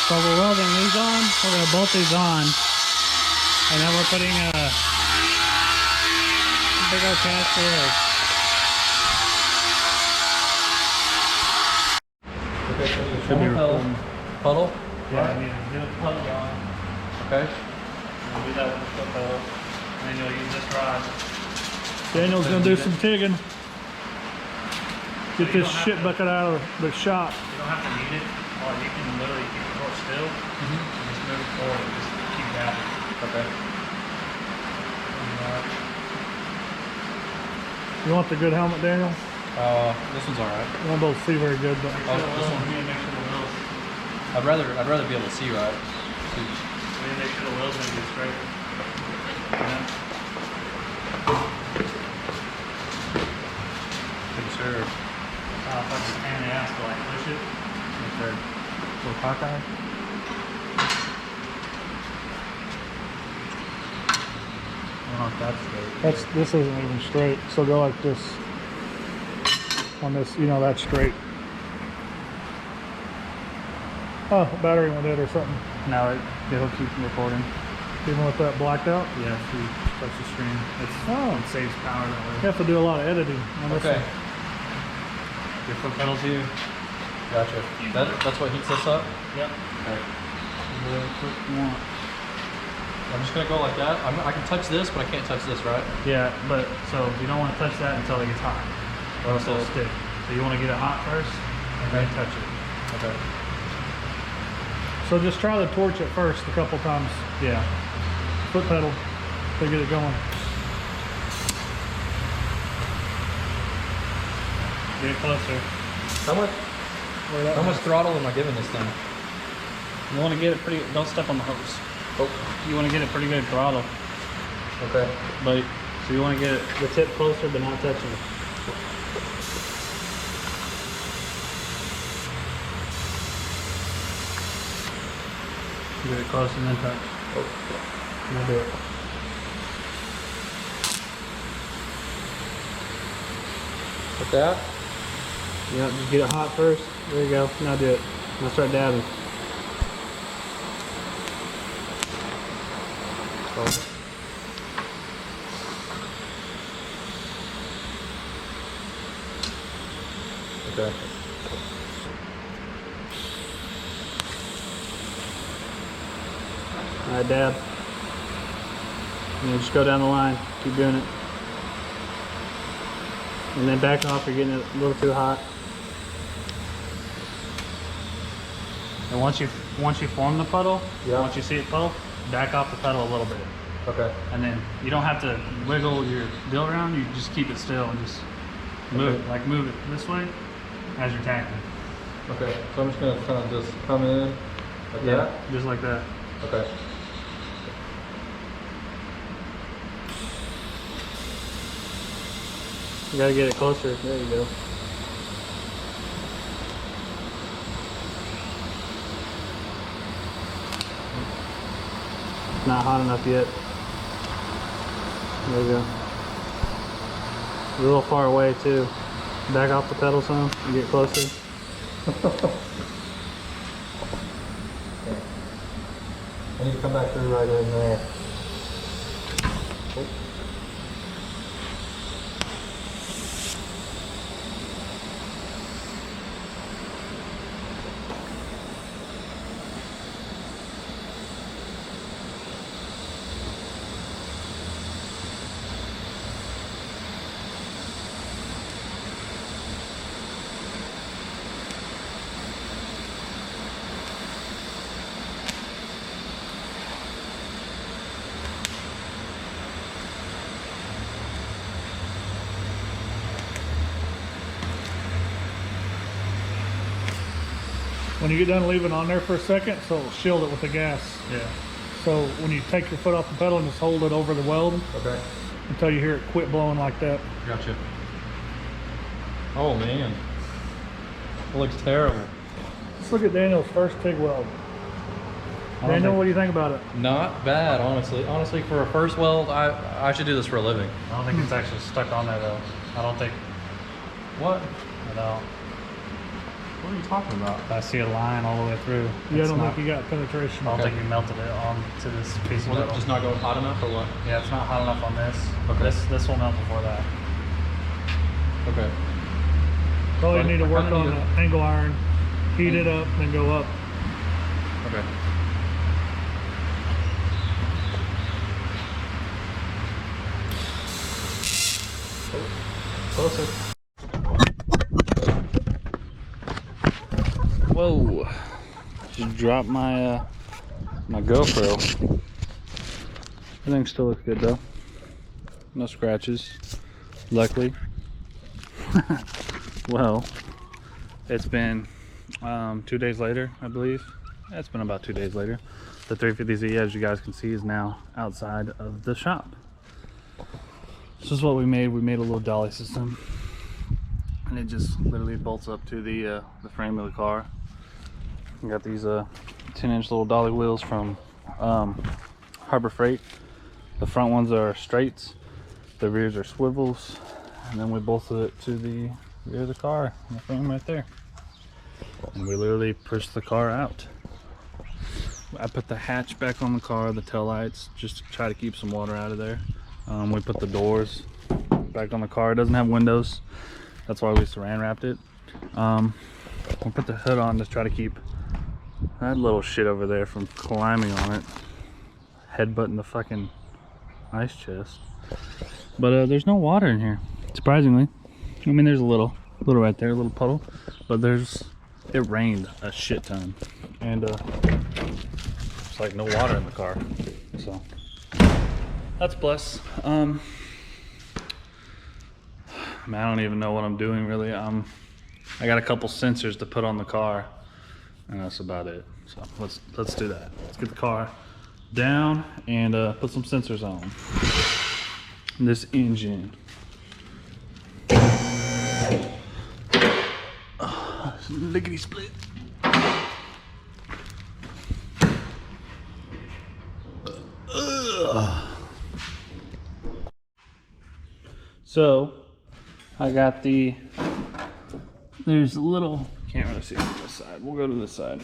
So we're welding these on. We're going to bolt these on. And then we're putting a big old cast here. Okay, so you Should be puddle. Puddle? Yeah, I need to do the puddle on. Okay. We'll do that with the foot pedal. And then you'll use this rod. Daniel's gonna do some tigging. Get this shit bucket out of the shop. You don't have to knead it, or you can literally keep the torch still and just move it forward and just keep dabbing. Okay. You want the good helmet, Daniel? This one's alright. One don't see very good, but Oh, this one. We need to make sure the wheels. I'd rather be able to see right. We need to make sure the wheels are going to be straight. Pretty sure. If I just pan the ass to like push it. Okay. Little cockeye. That's this isn't even straight. So go like this. On this, you know, that's straight. Oh, battery went dead or something. No, it'll keep recording. Even with that blacked out. Yeah, if you touch the screen, it saves power that way. You have to do a lot of editing on this okay. one. Your foot pedals here. Gotcha. That's what heats this up? Yep. Okay. Quick one. I'm just gonna go like that. I can touch this, but I can't touch this, right? Yeah, but so you don't want to touch that until it gets hot, or else it'll stick. So you want to get it hot first, and then touch it. Okay. So just try the torch at first a couple times. Yeah. Foot pedal to get it going. Get it closer. How much throttle am I giving this thing? You want to get it pretty. Don't step on the hose. Oh. You want to get it pretty good throttle, Okay. but so you want to get it the tip closer, but not touching it. Get it close and then touch. We'll do it. Like that? Yeah, just get it hot first. There you go. Now do it. Now start dabbing. Okay. Alright, dab. And then just go down the line. Keep doing it. And then back off, you're getting it a little too hot. And once you form the puddle, once you see it puddle, back off the pedal a little bit. Okay. And then you don't have to wiggle your deal around, you just keep it still and just move it, like move it this way as you're tacking. Okay. So I'm just gonna kind of just come in like that? Just like that. Okay. You gotta get it closer. There you go. Not hot enough yet. There you go. A little far away too. Back off the pedal some and get closer. I need to come back through right in there. Oh. When you get done, leave it on there for a second so it'll shield it with the gas. Yeah. So when you take your foot off the pedal and just hold it over the weld Okay. until you hear it quit blowing like that. Gotcha. Oh man. It looks terrible. Let's look at Daniel's first TIG weld. Daniel, what do you think about it? Not bad, honestly. Honestly, for a first weld, I should do this for a living. I don't think it's actually stuck on there though. I don't think. What? I don't. What are you talking about? I see a line all the way through. Yeah, I It's don't not, think you got penetration. I don't Okay. think you melted it onto this piece of Was it metal. just not going hot enough or what? Yeah, it's not hot enough on this. Okay. This will melt before that. Okay. Probably But need to I work kinda on need the angle iron, heat it up, then go up. Okay. Closer. Whoa! Just dropped my my GoPro. Everything still looks good though. No scratches, luckily. Well, it's been 2 days later, I believe. Yeah, it's been about 2 days later. The 350Z, as you guys can see, is now outside of the shop. This is what we made. We made a little dolly system, and it just literally bolts up to the frame of the car. We got these 10-inch little dolly wheels from Harbor Freight. The front ones are straights, the rears are swivels, and then we bolted it to the rear of the car, in the frame right there. And we literally pushed the car out. I put the hatch back on the car, the tail lights, just to try to keep some water out of there. We put the doors back on the car. It doesn't have windows, that's why we saran wrapped it. We put the hood on to try to keep that little shit over there from climbing on it, headbutting the fucking ice chest. But there's no water in here, surprisingly. I mean, there's a little right there, a little puddle, but it rained a shit ton, and it's like no water in the car, so that's bless. Man, I don't even know what I'm doing really. I got a couple sensors to put on the car, and that's about it. So let's do that. Let's get the car down and put some sensors on this engine. Lickety split. So I got there's a little, can't really see on this side. We'll go to this side.